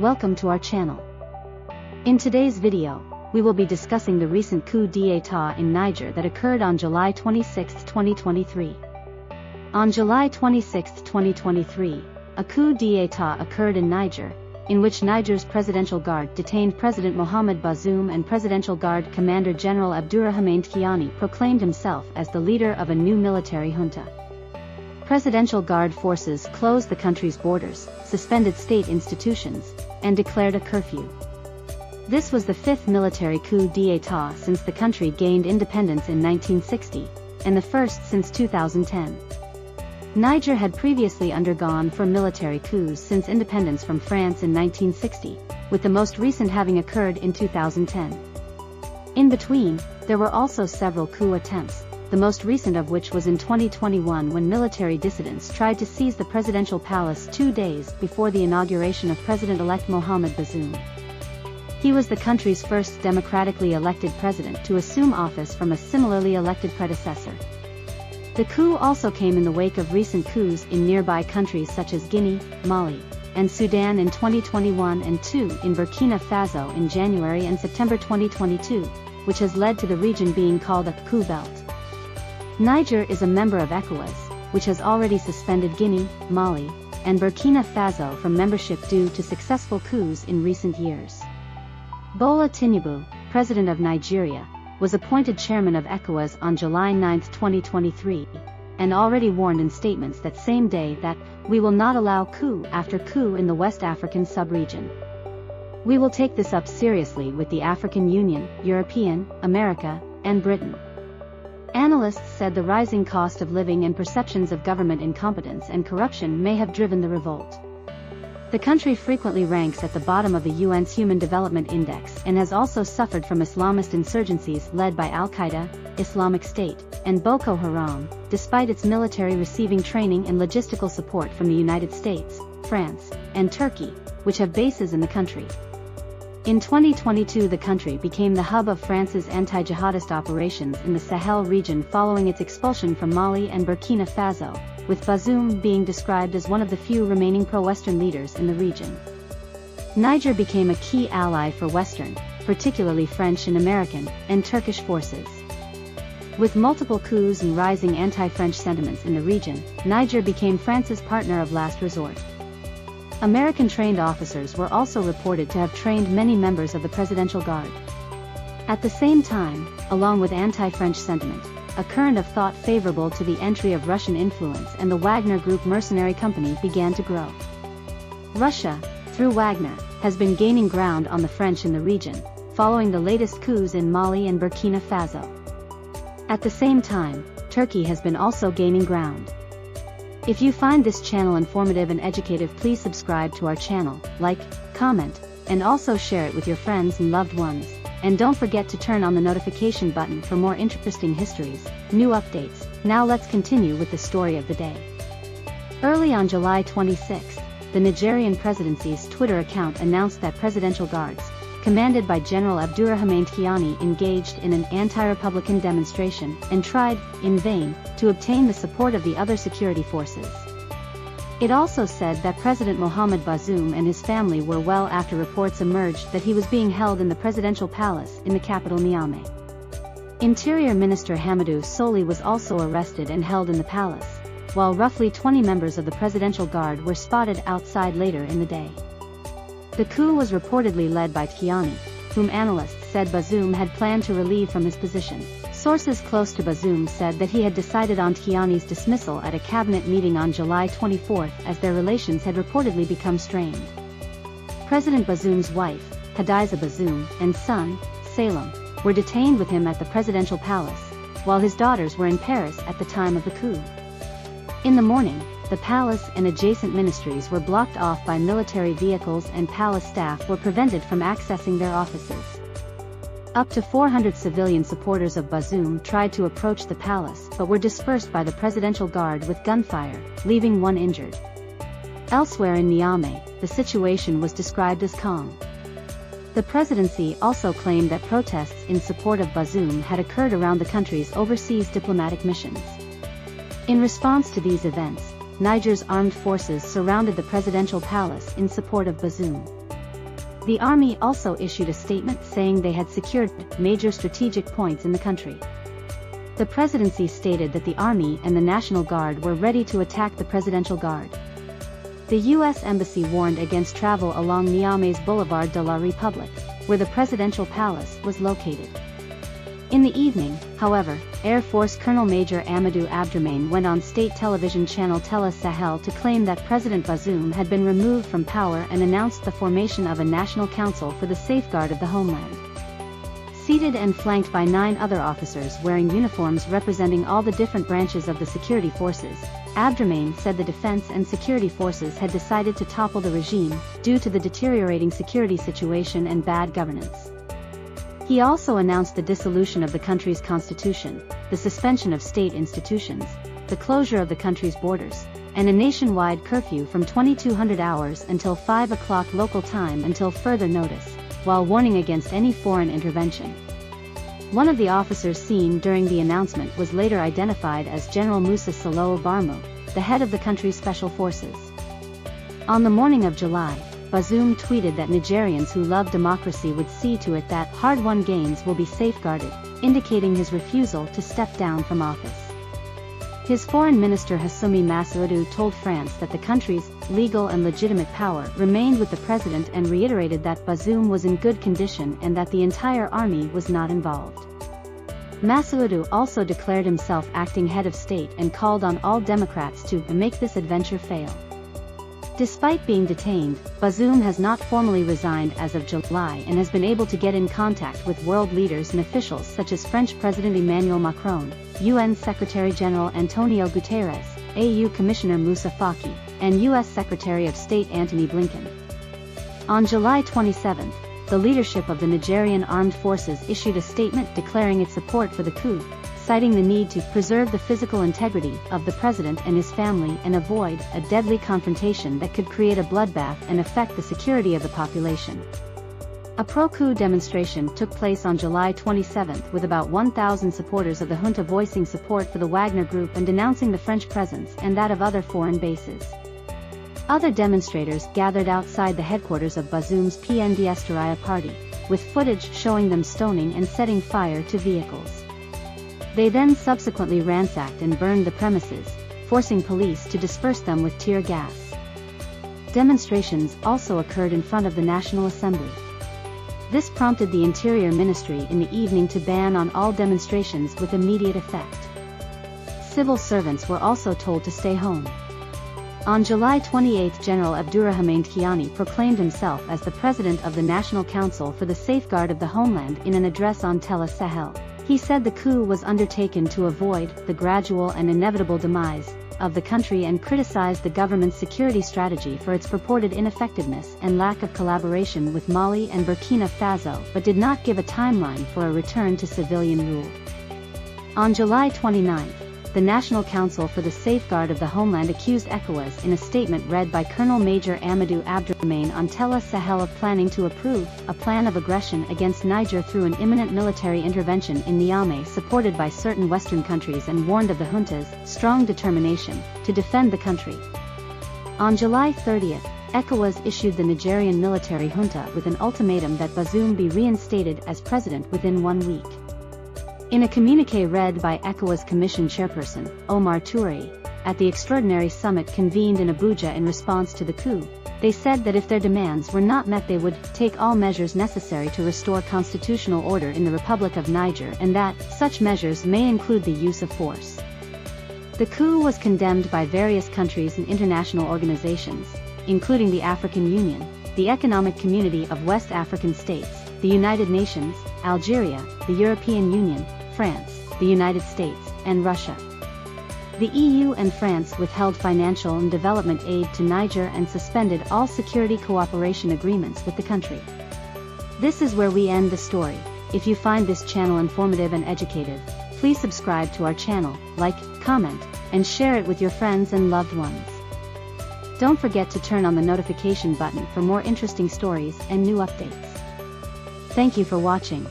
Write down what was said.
Welcome to our channel. In today's video, we will be discussing the recent coup d'état in Niger that occurred on July 26, 2023. On July 26, 2023, a coup d'état occurred in Niger, in which Niger's Presidential Guard detained President Mohamed Bazoum and Presidential Guard Commander General Abdourahamane Tchiani proclaimed himself as the leader of a new military junta. Presidential Guard forces closed the country's borders, suspended state institutions, and declared a curfew. This was the fifth military coup d'état since the country gained independence in 1960, and the first since 2010. Niger had previously undergone 4 military coups since independence from France in 1960, with the most recent having occurred in 2010. In between, there were also several coup attempts, the most recent of which was in 2021 when military dissidents tried to seize the presidential palace 2 days before the inauguration of President-elect Mohamed Bazoum. He was the country's first democratically elected president to assume office from a similarly elected predecessor. The coup also came in the wake of recent coups in nearby countries such as Guinea, Mali, and Sudan in 2021 and 2 in Burkina Faso in January and September 2022, which has led to the region being called a coup belt. Niger is a member of ECOWAS, which has already suspended Guinea, Mali, and Burkina Faso from membership due to successful coups in recent years. Bola Tinubu, President of Nigeria, was appointed chairman of ECOWAS on July 9, 2023, and already warned in statements that same day that, "We will not allow coup after coup in the West African sub-region. We will take this up seriously with the African Union, European, America, and Britain." Analysts said the rising cost of living and perceptions of government incompetence and corruption may have driven the revolt. The country frequently ranks at the bottom of the UN's Human Development Index and has also suffered from Islamist insurgencies led by Al-Qaeda, Islamic State, and Boko Haram, despite its military receiving training and logistical support from the United States, France, and Turkey, which have bases in the country. In 2022 the country became the hub of France's anti-jihadist operations in the Sahel region following its expulsion from Mali and Burkina Faso, with Bazoum being described as one of the few remaining pro-Western leaders in the region. Niger became a key ally for Western, particularly French and American, and Turkish forces. With multiple coups and rising anti-French sentiments in the region, Niger became France's partner of last resort. American-trained officers were also reported to have trained many members of the Presidential Guard. At the same time, along with anti-French sentiment, a current of thought favorable to the entry of Russian influence and the Wagner Group mercenary company began to grow. Russia, through Wagner, has been gaining ground on the French in the region, following the latest coups in Mali and Burkina Faso. At the same time, Turkey has been also gaining ground. If you find this channel informative and educative, please subscribe to our channel, like, comment, and also share it with your friends and loved ones. And don't forget to turn on the notification button for more interesting histories, new updates. Now let's continue with the story of the day. Early on July 26, the Nigerian presidency's Twitter account announced that Presidential Guards, commanded by General Abdourahamane Tchiani, engaged in an anti-republican demonstration and tried, in vain, to obtain the support of the other security forces. It also said that President Mohamed Bazoum and his family were well after reports emerged that he was being held in the presidential palace in the capital Niamey. Interior Minister Hamadou Soli was also arrested and held in the palace, while roughly 20 members of the Presidential Guard were spotted outside later in the day. The coup was reportedly led by Tchiani, whom analysts said Bazoum had planned to relieve from his position. Sources close to Bazoum said that he had decided on Tchiani's dismissal at a cabinet meeting on July 24 as their relations had reportedly become strained. President Bazoum's wife, Hadiza Bazoum, and son, Salem, were detained with him at the presidential palace, while his daughters were in Paris at the time of the coup. In the morning, the palace and adjacent ministries were blocked off by military vehicles and palace staff were prevented from accessing their offices. Up to 400 civilian supporters of Bazoum tried to approach the palace but were dispersed by the Presidential Guard with gunfire, leaving one injured. Elsewhere in Niamey, the situation was described as calm. The presidency also claimed that protests in support of Bazoum had occurred around the country's overseas diplomatic missions. In response to these events, Niger's armed forces surrounded the presidential palace in support of Bazoum. The army also issued a statement saying they had secured major strategic points in the country. The presidency stated that the army and the National Guard were ready to attack the Presidential Guard. The U.S. Embassy warned against travel along Niamey's Boulevard de la République, where the presidential palace was located. In the evening, however, Air Force Colonel Major Amadou Abdourahmane went on state television channel Télé Sahel to claim that President Bazoum had been removed from power and announced the formation of a National Council for the safeguard of the homeland. Seated and flanked by 9 other officers wearing uniforms representing all the different branches of the security forces, Abdourahmane said the defense and security forces had decided to topple the regime due to the deteriorating security situation and bad governance. He also announced the dissolution of the country's constitution, the suspension of state institutions, the closure of the country's borders, and a nationwide curfew from 2200 hours until 5 o'clock local time until further notice, while warning against any foreign intervention. One of the officers seen during the announcement was later identified as General Moussa Salo Barmo, the head of the country's special forces. On the morning of July, Bazoum tweeted that Nigerians who love democracy would see to it that hard-won gains will be safeguarded, indicating his refusal to step down from office. His foreign minister Hassoumi Massaoudou told France that the country's legal and legitimate power remained with the president and reiterated that Bazoum was in good condition and that the entire army was not involved. Massaoudou also declared himself acting head of state and called on all Democrats to make this adventure fail. Despite being detained, Bazoum has not formally resigned as of July and has been able to get in contact with world leaders and officials such as French President Emmanuel Macron, UN Secretary-General Antonio Guterres, AU Commissioner Moussa Faki, and U.S. Secretary of State Antony Blinken. On July 27, the leadership of the Nigerian Armed Forces issued a statement declaring its support for the coup, citing the need to preserve the physical integrity of the president and his family and avoid a deadly confrontation that could create a bloodbath and affect the security of the population. A pro-coup demonstration took place on July 27 with about 1,000 supporters of the junta voicing support for the Wagner Group and denouncing the French presence and that of other foreign bases. Other demonstrators gathered outside the headquarters of Bazoum's PNDS Taraya party, with footage showing them stoning and setting fire to vehicles. They then subsequently ransacked and burned the premises, forcing police to disperse them with tear gas. Demonstrations also occurred in front of the National Assembly. This prompted the Interior Ministry in the evening to ban on all demonstrations with immediate effect. Civil servants were also told to stay home. On July 28, General Abdourahamane Tchiani proclaimed himself as the president of the National Council for the Safeguard of the Homeland in an address on Télé Sahel. He said the coup was undertaken to avoid the gradual and inevitable demise of the country and criticized the government's security strategy for its purported ineffectiveness and lack of collaboration with Mali and Burkina Faso, but did not give a timeline for a return to civilian rule. On July 29, the National Council for the Safeguard of the Homeland accused ECOWAS in a statement read by Colonel Major Amadou Abdourahmane on Télé Sahel of planning to approve a plan of aggression against Niger through an imminent military intervention in Niamey supported by certain Western countries and warned of the junta's strong determination to defend the country. On July 30, ECOWAS issued the Nigerian military junta with an ultimatum that Bazoum be reinstated as president within 1 week. In a communiqué read by ECOWAS Commission Chairperson, Omar Touré, at the extraordinary summit convened in Abuja in response to the coup, they said that if their demands were not met they would take all measures necessary to restore constitutional order in the Republic of Niger and that such measures may include the use of force. The coup was condemned by various countries and international organizations, including the African Union, the Economic Community of West African States, the United Nations, Algeria, the European Union, France, the United States, and Russia. The EU and France withheld financial and development aid to Niger and suspended all security cooperation agreements with the country. This is where we end the story. If you find this channel informative and educative, please subscribe to our channel, like, comment, and share it with your friends and loved ones. Don't forget to turn on the notification button for more interesting stories and new updates. Thank you for watching.